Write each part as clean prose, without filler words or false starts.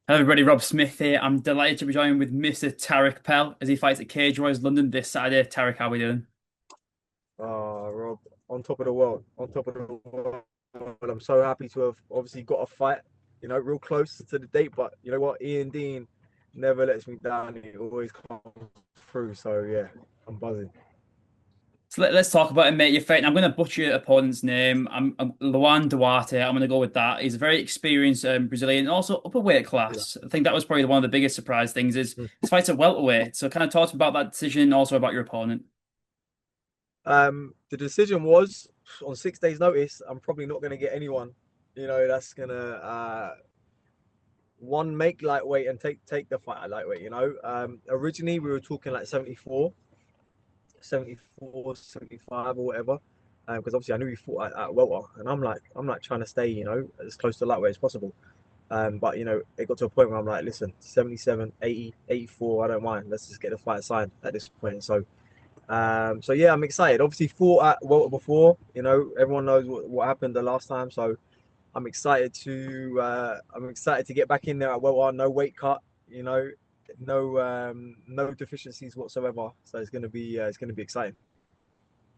Hello everybody, Rob Smith here. I'm delighted to be joined with Mr. Tariq Pell as he fights at Cage Warriors London this Saturday. Tariq, how are we doing? Rob, on top of the world, on top of the world. I'm so happy to have obviously got a fight, real close to the date. But you know what? Ian Dean never lets me down. He always comes through. So yeah, I'm buzzing. So let's talk about it, mate. You're fighting. I'm going to butcher your opponent's name. I'm Luan Duarte. I'm going to go with that. He's a very experienced Brazilian, and also upper weight Yeah. class. I think that was probably one of the biggest surprise things is Hmm. his fight's at welterweight. So kind of talk about that decision, and also about your opponent. The decision was on 6 days' notice. I'm probably not going to get anyone, that's gonna one make lightweight and take the fight at lightweight. Originally we were talking like 74. 74, 75 or whatever. Because obviously I knew he fought at welter, and I'm like trying to stay, as close to lightweight as possible. But it got to a point where I'm like, listen, 77, 80, 84, I don't mind. Let's just get the fight signed at this point. So yeah, I'm excited. Obviously, fought at welter before. Everyone knows what happened the last time. So I'm excited to get back in there at welter. No weight cut. You know, no deficiencies whatsoever. So it's gonna be exciting.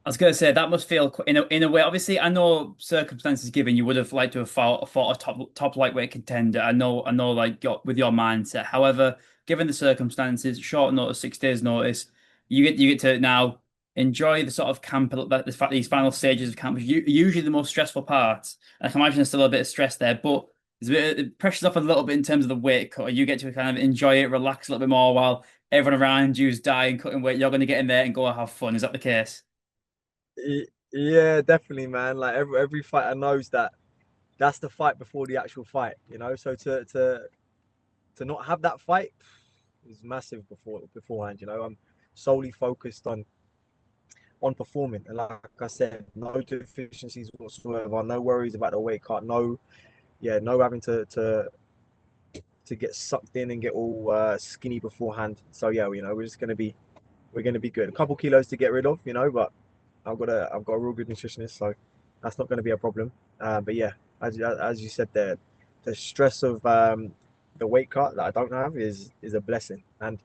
I was going to say that must feel in a way. Obviously, I know circumstances given, you would have liked to have fought a top lightweight contender. I know, like with your mindset. However, given the circumstances, short notice, 6 days notice, you get to now enjoy the sort of camp, the fact these final stages of camp, which usually the most stressful parts. I can imagine there's still a bit of stress there, but there's a bit it pressure's off a little bit in terms of the weight cut. You get to kind of enjoy it, relax a little bit more while everyone around you is dying, cutting weight. You're going to get in there and go have fun. Is that the case? Yeah, definitely, man. Like every fighter knows that that's the fight before the actual fight. So to not have that fight is massive beforehand. I'm solely focused on performing, and like I said, no deficiencies whatsoever. No worries about the weight cut. No, yeah, no having to get sucked in and get all skinny beforehand. So yeah, we're gonna be good. A couple kilos to get rid of, but I've got a real good nutritionist, so that's not going to be a problem. But yeah, as you said, the stress of the weight cut that I don't have is a blessing. And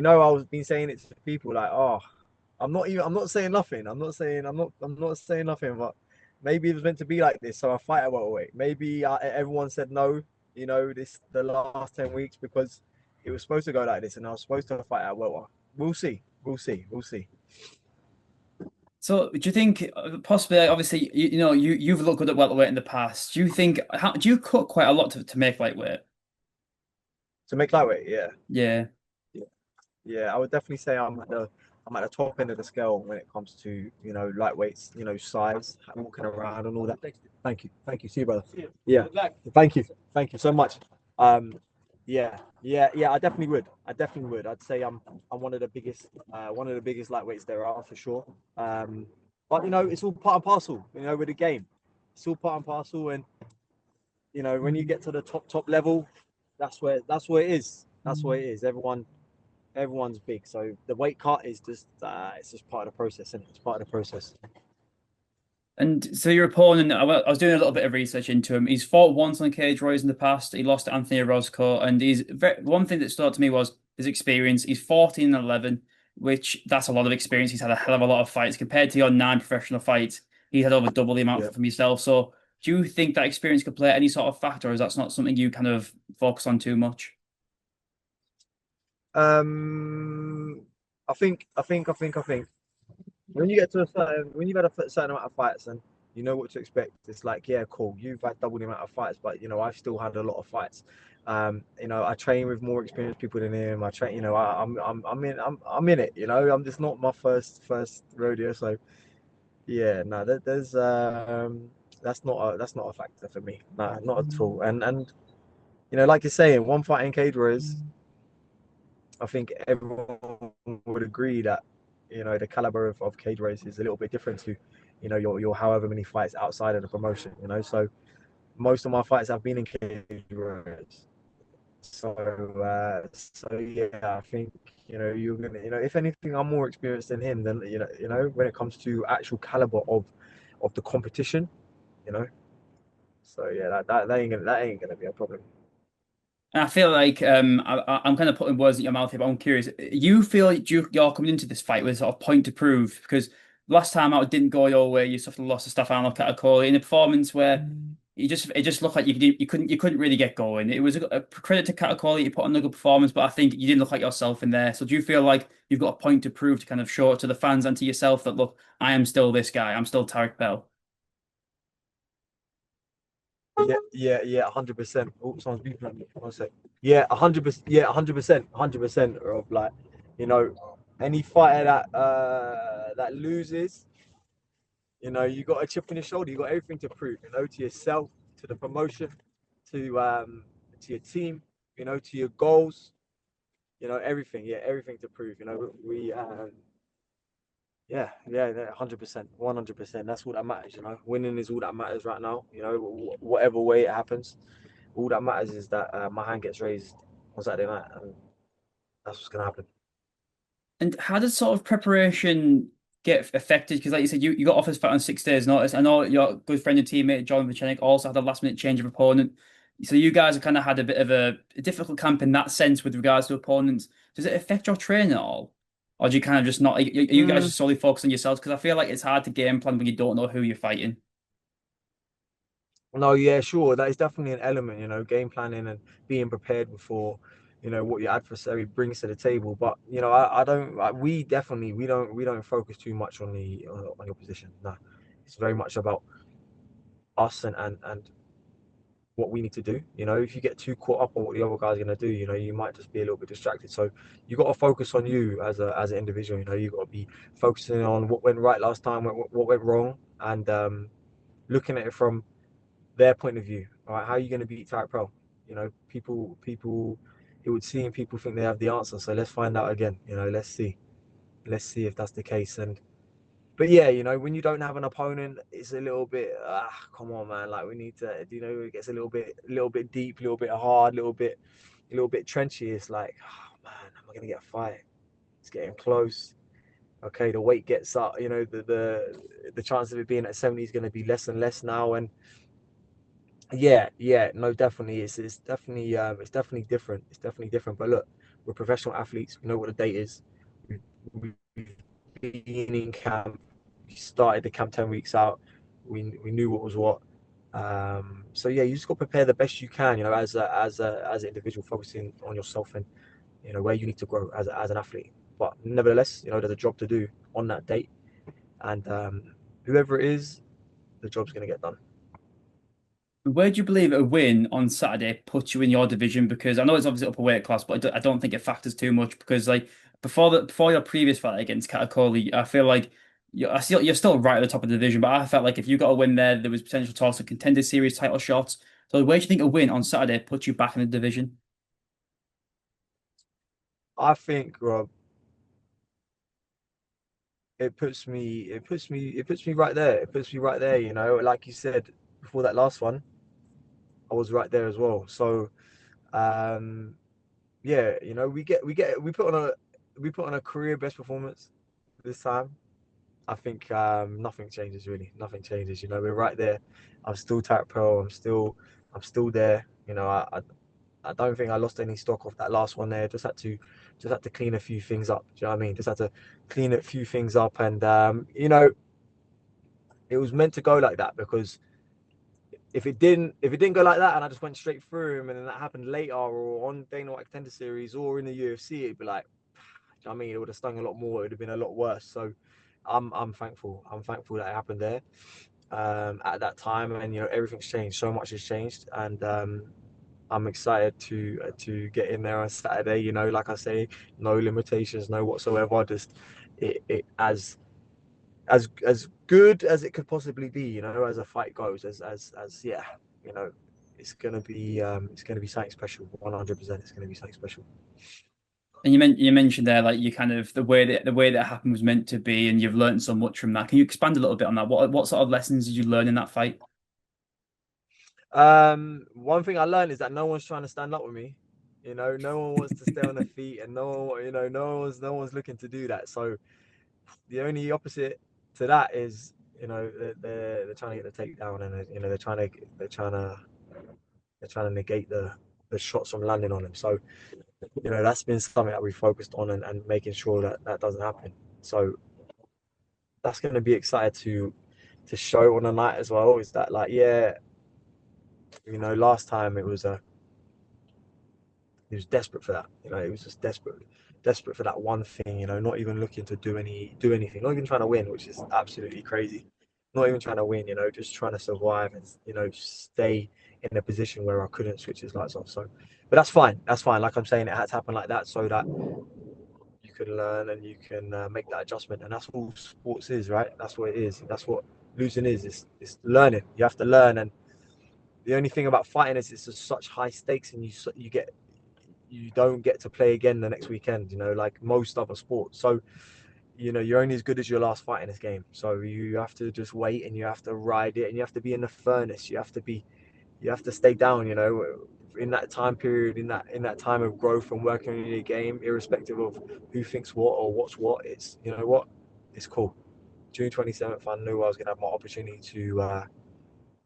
I was been saying it to people like, oh, I'm not saying nothing. I'm not saying nothing. But maybe it was meant to be like this. So I fight at welterweight. Maybe everyone said no. The last 10 weeks because it was supposed to go like this, and I was supposed to fight at welter. We'll see. We'll see. We'll see. So, do you think possibly, obviously, you've looked good at welterweight in the past. Do you cut quite a lot to make lightweight? To make lightweight, yeah. Yeah. Yeah, yeah, I would definitely say I'm at the top end of the scale when it comes to lightweights, size, walking around and all that. Thank you, see you, brother. Yeah, thank you so much. Um, yeah, yeah, I definitely would. I'd say I'm one of the biggest lightweights there are for sure. But it's all part and parcel, with the game. It's all part and parcel, and when you get to the top level, that's where it is. That's where it is. Everyone's big. So the weight cut is just it's just part of the process, and it's part of the process. And so your opponent, I was doing a little bit of research into him. He's fought once on Cage Warriors in the past. He lost to Anthony Orozco, and one thing that stood out to me was his experience. He's 14 and 11, which that's a lot of experience. He's had a hell of a lot of fights compared to your nine professional fights. He had over double the amount Yeah. from yourself. So do you think that experience could play any sort of factor, or is that not something you kind of focus on too much? Um, I think when you get to when you've had a certain amount of fights and you know what to expect, it's like, yeah, cool. You've had double the amount of fights, but I've still had a lot of fights. I train with more experienced people than him. I train, I'm in it. I'm just not my first rodeo. So yeah, no, that's not a factor for me. No, not at all. And like you're saying, one fight in Cage Warriors, I think everyone would agree that the caliber of Cage Warriors is a little bit different to your however many fights outside of the promotion. So most of my fights have been in Cage Warriors. So yeah, I think you're gonna if anything, I'm more experienced than him. Then when it comes to actual caliber of the competition. you know. So yeah, that ain't gonna be a problem. And I feel like I'm kind of putting words in your mouth here, but I'm curious. You feel like you're coming into this fight with sort of point to prove because last time out it didn't go your way. You suffered a loss to Stefano Cattacoli in a performance where it just looked like you couldn't really get going. It was a credit to Cattacoli. You put on a good performance, but I think you didn't look like yourself in there. So do you feel like you've got a point to prove to kind of show it to the fans and to yourself that look, I am still this guy. I'm still Tariq Pell. Yeah, 100%. Oh, someone's beeping at me. One sec. Yeah, 100%. Yeah, 100%. 100% of like, you know, any fighter that loses, you got a chip on your shoulder. You got everything to prove. To yourself, to the promotion, to your team. To your goals. Everything. Yeah, everything to prove. We yeah, 100%, 100%. That's all that matters. Winning is all that matters right now. Whatever way it happens. All that matters is that my hand gets raised on Saturday night, and that's what's gonna happen. And how does sort of preparation get affected? Because, like you said, you got offers for on 6 days' notice. I know your good friend and teammate John Vichenik also had a last minute change of opponent. So you guys have kind of had a bit of a difficult camp in that sense with regards to opponents. Does it affect your training at all, or do you kind of just not? Are you guys Mm, just solely focused on yourselves? Because I feel like it's hard to game plan when you don't know who you're fighting. no, yeah, sure. That is definitely an element. Game planning and being prepared before, what your adversary brings to the table. But I don't. We don't focus too much on your position. No, it's very much about us and what we need to do. If you get too caught up on what the other guy's gonna do, you might just be a little bit distracted. So you got to focus on you as an individual. You got to be focusing on what went right last time, what went wrong, and looking at it from their point of view. All right, how are you gonna beat Tariq Pro? People, it would seem people think they have the answer. So let's find out again. Let's see if that's the case. But yeah, when you don't have an opponent, it's a little bit come on, man. Like we need to, it gets a little bit deep, a little bit hard, a little bit trenchy. It's like, oh man, am I gonna get a fight? It's getting close. Okay, the weight gets up. The chance of it being at 70 is gonna be less and less now. And yeah, no, definitely, it's definitely different. It's definitely different. But look, we're professional athletes. We know what the date is. We've been in camp. We started the camp 10 weeks out. We knew what was what. So yeah, you just got to prepare the best you can. As an individual, focusing on yourself and where you need to grow as an athlete. But nevertheless, there's a job to do on that date, and whoever it is, the job's gonna get done. Where do you believe a win on Saturday puts you in your division? Because I know it's obviously upper weight class, but I don't think it factors too much because like before your previous fight against Cattacoli, I feel like you're still right at the top of the division, but I felt like if you got a win there, there was potential talks of contender series title shots. So where do you think a win on Saturday puts you back in the division? I think, Rob, it puts me right there. It puts me right there. Like you said before that last one, I was right there as well. So um, yeah, we put on a career best performance this time. I think nothing changes really. Nothing changes. We're right there. I'm still Tariq Pearl. I'm still there. I don't think I lost any stock off that last one there. Just had to clean a few things up. Do you know what I mean? Just had to clean a few things up, and it was meant to go like that because if it didn't go like that and I just went straight through him and then that happened later or on Dana White Contender Series or in the UFC, it'd be like, you know what I mean, it would have stung a lot more. It would have been a lot worse. So I'm thankful. I'm thankful that it happened there at that time, and everything's changed. So much has changed, and I'm excited to get in there on Saturday. Like I say, no limitations, no whatsoever. Just it as good as it could possibly be. As a fight goes, as yeah, you know, it's gonna be something special. 100%, it's gonna be something special. And you mentioned there like you kind of the way that it happened was meant to be, and you've learned so much from that. Can you expand a little bit on that? What sort of lessons did you learn in that fight? One thing I learned is that no one's trying to stand up with me. No one wants to stay on their feet, and no one's looking to do that. So the only opposite to that is, they're trying to get the takedown, and they're trying to negate the the shots from landing on him. So that's been something that we focused on, and making sure that that doesn't happen. So that's going to be excited to show on the night as well. Is that like, yeah, last time it was a he was desperate for that. He was just desperate for that one thing. Not even looking to do anything, not even trying to win, which is absolutely crazy. Not even trying to win, just trying to survive and stay in a position where I couldn't switch his lights off. So, but that's fine. That's fine. Like I'm saying, it had to happen like that so that you can learn and you can make that adjustment. And that's all sports is, right? That's what it is. That's what losing is. It's learning. You have to learn. And the only thing about fighting is it's just such high stakes, and you don't get to play again the next weekend, like most other sports. So, you're only as good as your last fight in this game. So you have to just wait, and you have to ride it, and you have to be in the furnace. You have to stay down, in that time period, in that time of growth and working on your game, irrespective of who thinks what or what's what. It's, what, it's cool. June 27th, I knew I was going to have my opportunity to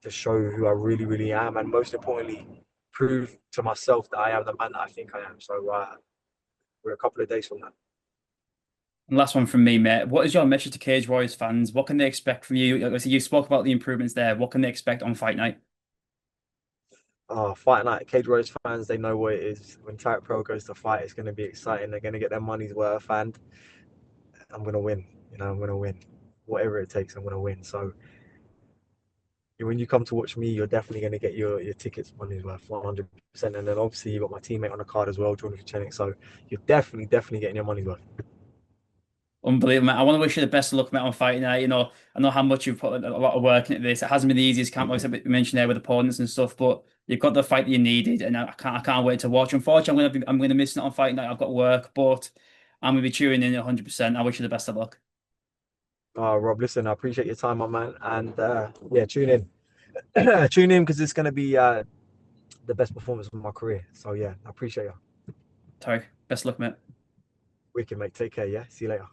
show who I really, really am, and most importantly, prove to myself that I am the man that I think I am. So we're a couple of days from that. And last one from me, mate. What is your message to Cage Warriors fans? What can they expect from you? Obviously, you spoke about the improvements there. What can they expect on fight night? Fight night, Cage Warriors fans, they know what it is. When Tariq Pell goes to fight, it's going to be exciting. They're going to get their money's worth, and I'm going to win. I'm going to win. Whatever it takes, I'm going to win. So when you come to watch me, you're definitely going to get your tickets money's worth, 100%. And then obviously you got my teammate on the card as well, Jordan Chenik. So you're definitely getting your money's worth. Unbelievable, mate. I want to wish you the best of luck, mate, on fight night. I know how much you've put a lot of work into this. It hasn't been the easiest camp, like I mentioned there, with opponents and stuff, but you've got the fight that you needed, and I can't wait to watch. Unfortunately, I'm gonna miss it on fight night. I've got work, but I'm gonna be tuning in 100%. I wish you the best of luck. Rob, listen, I appreciate your time, my man. And yeah, tune in. Tune in because it's going to be the best performance of my career. So yeah, I appreciate you. Tarek, best of luck, mate. Wicked, mate. Take care. Yeah. See you later.